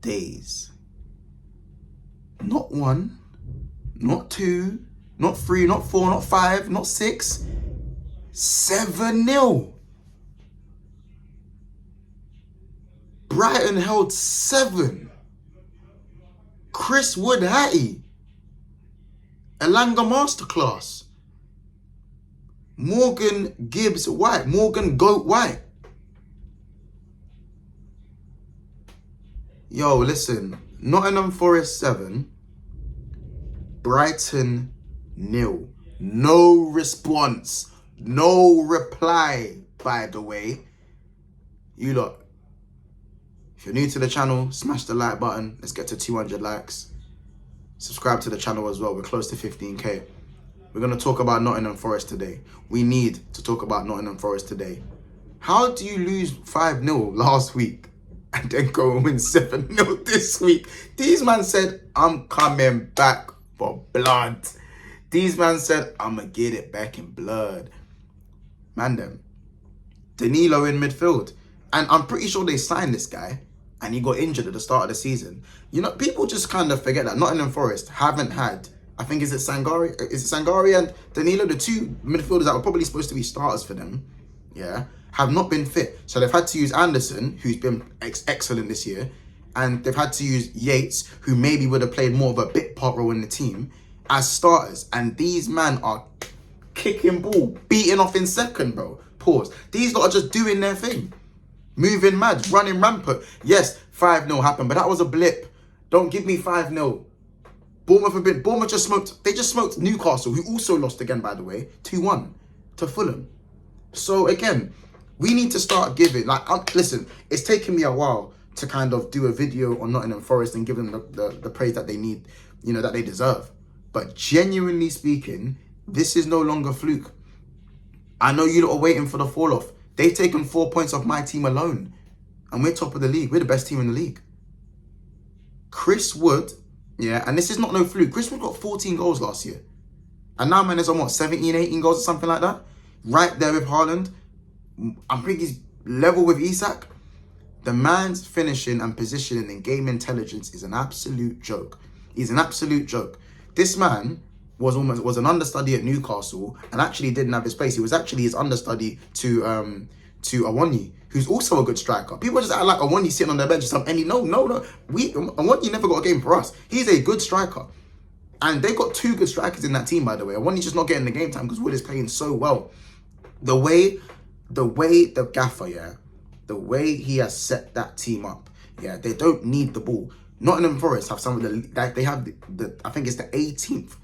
days. Not 1, not 2, not 3, not 4, not 5, not 6. 7-0. Brighton held 7. Chris Wood Hattie. Elanga masterclass. Morgan Gibbs White. Morgan Goat White. Yo, listen. Nottingham Forest 7. Brighton 0. No response. No reply, by the way. You lot, if you're new to the channel, smash the like button. Let's get to 200 likes. Subscribe to the channel as well. We're close to 15k. We're going to talk about Nottingham Forest today. We need to talk about Nottingham Forest today. How do you lose 5-0 last week and then go and win 7-0 this week? These man said, I'm coming back for blood. These man said, I'm going to get it back in blood. Man, them. Danilo in midfield. And I'm pretty sure they signed this guy and he got injured at the start of the season. You know, people just kind of forget that Nottingham Forest haven't had, I think, is it Sangari and Danilo, the two midfielders that were probably supposed to be starters for them, yeah, have not been fit. So they've had to use Anderson, who's been excellent this year, and they've had to use Yates, who maybe would have played more of a bit part role in the team, as starters. And these men are kicking ball, beating off in second, bro. Pause. These lot are just doing their thing. Moving mad, running rampant. Yes, 5-0 happened, but that was a blip. Don't give me 5-0. Bournemouth just smoked Newcastle, who also lost again, by the way, 2-1 to Fulham. So again, we need to start giving, listen, it's taken me a while to kind of do a video on Nottingham Forest and give them the praise that they need, you know, that they deserve. But genuinely speaking, this is no longer fluke. I know you lot are waiting for the fall off. They've taken 4 points off my team alone. And we're top of the league. We're the best team in the league. Chris Wood, yeah, and this is not no fluke. Chris Wood got 14 goals last year. And now, man, is on what, 17, 18 goals or something like that? Right there with Haaland. I'm pretty he's level with Isak. The man's finishing and positioning and game intelligence is an absolute joke. He's an absolute joke. This man was an understudy at Newcastle and actually didn't have his place. He was actually his understudy to Awoniyi, who's also a good striker. People just act like Awoniyi sitting on their bench or something. No. Awoniyi never got a game for us. He's a good striker. And they got 2 good strikers in that team, by the way. Awoniyi's just not getting the game time because Wood is playing so well. The way the gaffer, yeah, the way he has set that team up, yeah, they don't need the ball. Nottingham Forest have some of they have the I think it's the 18th,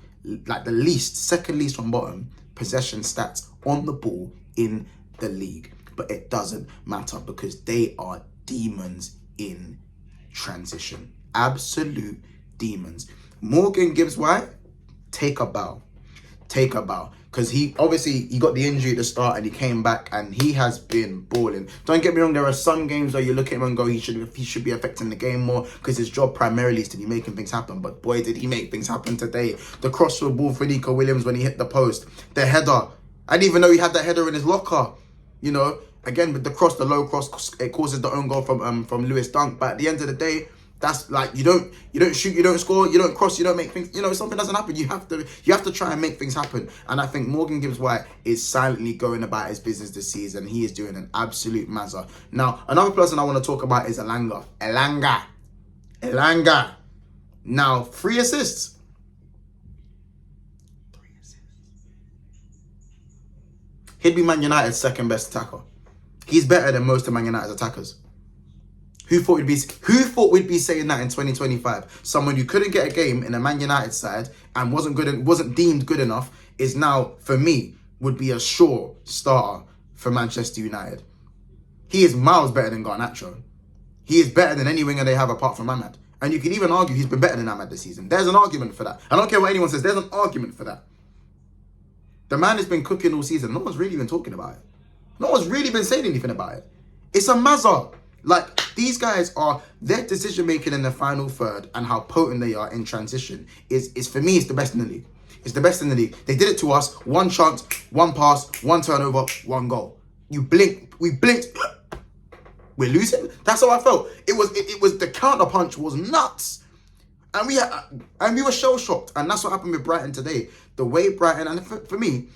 like the second least from bottom possession stats on the ball in the league. But it doesn't matter because they are demons in transition. Absolute demons. Morgan Gibbs White, take a bow. Take a bow. Because he got the injury at the start and he came back and he has been balling. Don't get me wrong, there are some games where you look at him and go, he should be affecting the game more because his job primarily is to be making things happen. But boy, did he make things happen today. The crossfield ball for Nico Williams when he hit the post. The header. I didn't even know he had that header in his locker. You know, again, with the cross, the low cross, it causes the own goal from Lewis Dunk. But at the end of the day, that's like, you don't shoot, you don't score, you don't cross, you don't make things, you know, something doesn't happen. You have to try and make things happen. And I think Morgan Gibbs White is silently going about his business this season. He is doing an absolute mazza. Now, another person I want to talk about is Elanga. Elanga. Now, 3 assists. 3 assists. He'd be Man United's second best attacker. He's better than most of Man United's attackers. Who thought we'd be saying that in 2025? Someone who couldn't get a game in a Man United side and wasn't deemed good enough is now, for me, would be a sure starter for Manchester United. He is miles better than Garnacho. He is better than any winger they have apart from Ahmad. And you could even argue he's been better than Ahmad this season. There's an argument for that. I don't care what anyone says. There's an argument for that. The man has been cooking all season. No one's really been talking about it. No one's really been saying anything about it. It's a mazza. Like, these guys are, their decision making in the final third and how potent they are in transition is for me, it's the best in the league. It's the best in the league. They did it to us. 1 chance, 1 pass, 1 turnover, 1 goal. You blink, we blinked. We're losing. That's how I felt. It was the counter-punch was nuts. And we were shell-shocked. And that's what happened with Brighton today. The way Brighton, and for me,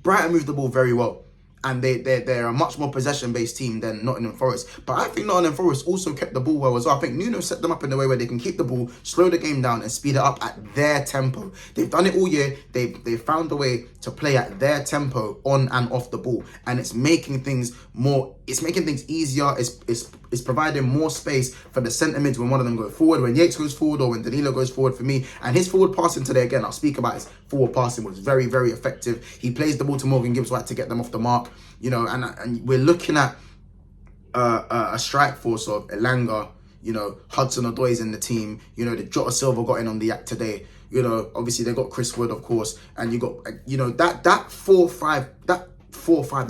Brighton moved the ball very well. And they're a much more possession-based team than Nottingham Forest. But I think Nottingham Forest also kept the ball well as well. I think Nuno set them up in a way where they can keep the ball, slow the game down, and speed it up at their tempo. They've done it all year. They've found a way to play at their tempo on and off the ball. And it's making things more, it's making things easier. It's providing more space for the centre mids when one of them goes forward, when Yates goes forward, or when Danilo goes forward for me. And his forward passing today, again, I'll speak about his forward passing, was very, very effective. He plays the ball to Morgan Gibbs White to get them off the mark. You know, and we're looking at a strike force of Elanga, you know, Hudson-Odoi's in the team, you know, the Jota Silva got in on the act today. You know, obviously they got Chris Wood, of course, and you got, you know, that 4-5 that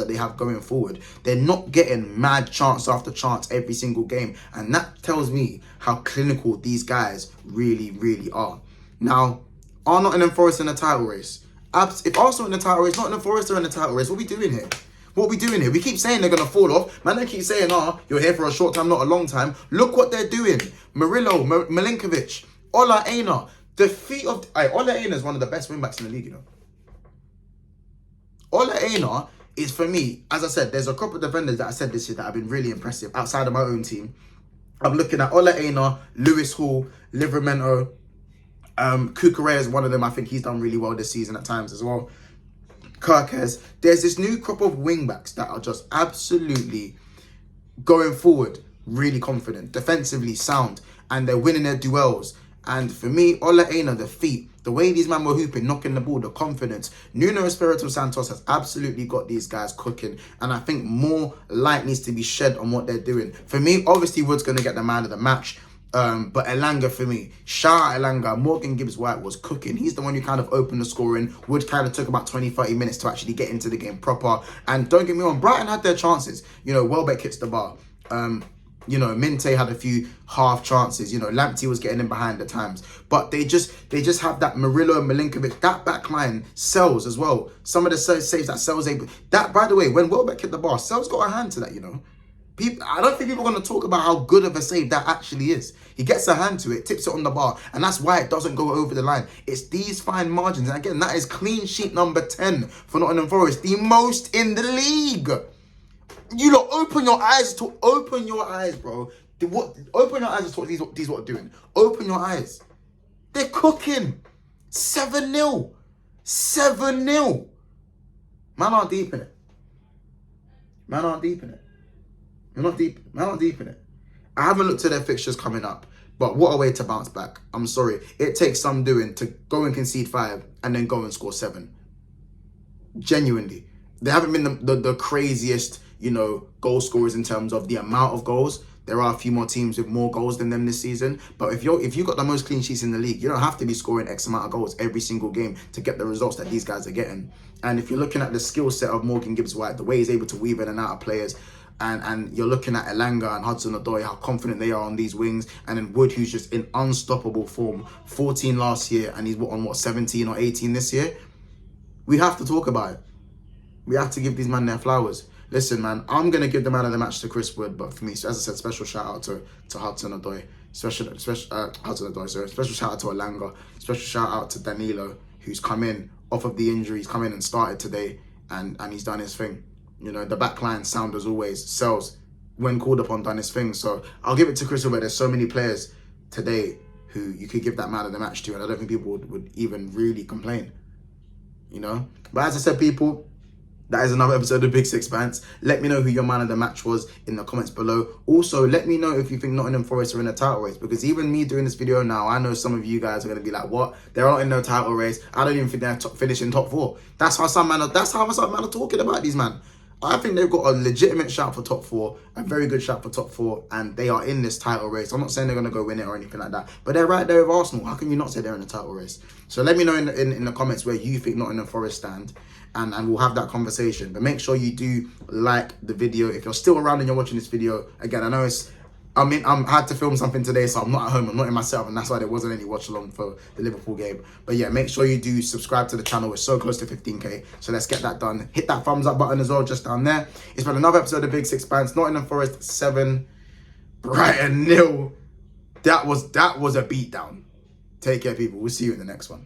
they have going forward, they're not getting mad chance after chance every single game. And that tells me how clinical these guys really, really are. Now, are Nottingham Forest in a title race? If Arsenal in the title race, Nottingham Forest are in the title race, what are we doing here? What are we doing here? We keep saying they're going to fall off. Man, they keep saying, you're here for a short time, not a long time. Look what they're doing. Murillo, Milinkovic, Ola Aina. The feet of... Ola Aina is one of the best wing-backs in the league, you know. Ola Aina is, for me, as I said, there's a couple of defenders that I said this year that have been really impressive outside of my own team. I'm looking at Ola Aina, Lewis Hall, Livramento. Kukurea is one of them. I think he's done really well this season at times as well. Kirkes. There's this new crop of wing-backs that are just absolutely going forward, really confident, defensively sound, and they're winning their duels. And for me, Ola Aina, the feet, the way these men were hooping, knocking the ball, the confidence. Nuno Espirito Santos has absolutely got these guys cooking. And I think more light needs to be shed on what they're doing. For me, obviously, Wood's going to get the man of the match. But Elanga, for me, shout out Elanga. Morgan Gibbs White was cooking. He's the one who kind of opened the scoring. Wood kind of took about 20-30 minutes to actually get into the game proper. And don't get me wrong, Brighton had their chances. You know, Welbeck hits the bar. You know, Minte had a few half chances. You know, Lamptey was getting in behind at times. But they just have that Murillo and Milinkovic. That back line sells as well. Some of the saves that Sells able... That, by the way, when Welbeck hit the bar, Sells got a hand to that, you know. I don't think people are going to talk about how good of a save that actually is. He gets a hand to it, tips it on the bar, and that's why it doesn't go over the line. It's these fine margins. And again, that is clean sheet number 10 for Nottingham Forest, the most in the league. You lot, open your eyes, bro. Open your eyes to what these what are doing. Open your eyes. They're cooking. 7-0. 7-0. Man aren't deep in it. Man aren't deep in it. Man aren't deep in it. I haven't looked at their fixtures coming up, but what a way to bounce back. I'm sorry. It takes some doing to go and concede 5 and then go and score 7. Genuinely. They haven't been the craziest, you know, goal scorers in terms of the amount of goals. There are a few more teams with more goals than them this season. But if you got the most clean sheets in the league, you don't have to be scoring X amount of goals every single game to get the results that these guys are getting. And if you're looking at the skill set of Morgan Gibbs White, the way he's able to weave in and out of players, and you're looking at Elanga and Hudson-Odoi, how confident they are on these wings, and then Wood, who's just in unstoppable form. 14 last year, and he's on 17 or 18 this year. We have to talk about it. We have to give these men their flowers. Listen, man, I'm going to give the man of the match to Chris Wood, but for me, as I said, special shout out to Hudson-Odoi. Special shout out to Elanga. Special shout out to Danilo, who's come in off of the injury. He's come in and started today, and he's done his thing. You know, the back line, sound as always. Sells, when called upon, done his thing. So I'll give it to Chris Wood. There's so many players today who you could give that man of the match to, and I don't think people would even really complain. You know? But as I said, people, that is another episode of Big Six Pants. Let me know who your man of the match was in the comments below. Also, let me know if you think Nottingham Forest are in a title race, because even me doing this video now, I know some of you guys are going to be like, what? They're not in no title race. I don't even think they're finishing top 4. That's how some men are talking about these, man. I think they've got a legitimate shout for top 4, a very good shout for top 4, and they are in this title race. I'm not saying they're going to go win it or anything like that, but they're right there with Arsenal. How can you not say they're in the title race? So let me know in the comments where you think Nottingham Forest stand, and we'll have that conversation. But make sure you do like the video. If you're still around and you're watching this video, again, I know I had to film something today, so I'm not at home, I'm not in myself, and that's why there wasn't any watch along for the Liverpool game. But yeah, make sure you do subscribe to the channel. We're so close to 15k, so let's get that done. Hit that thumbs up button as well, just down there. It's been another episode of Big Six Pants. Nottingham Forest 7, Brighton 0. that was a beatdown. Take care, people. We'll see you in the next one.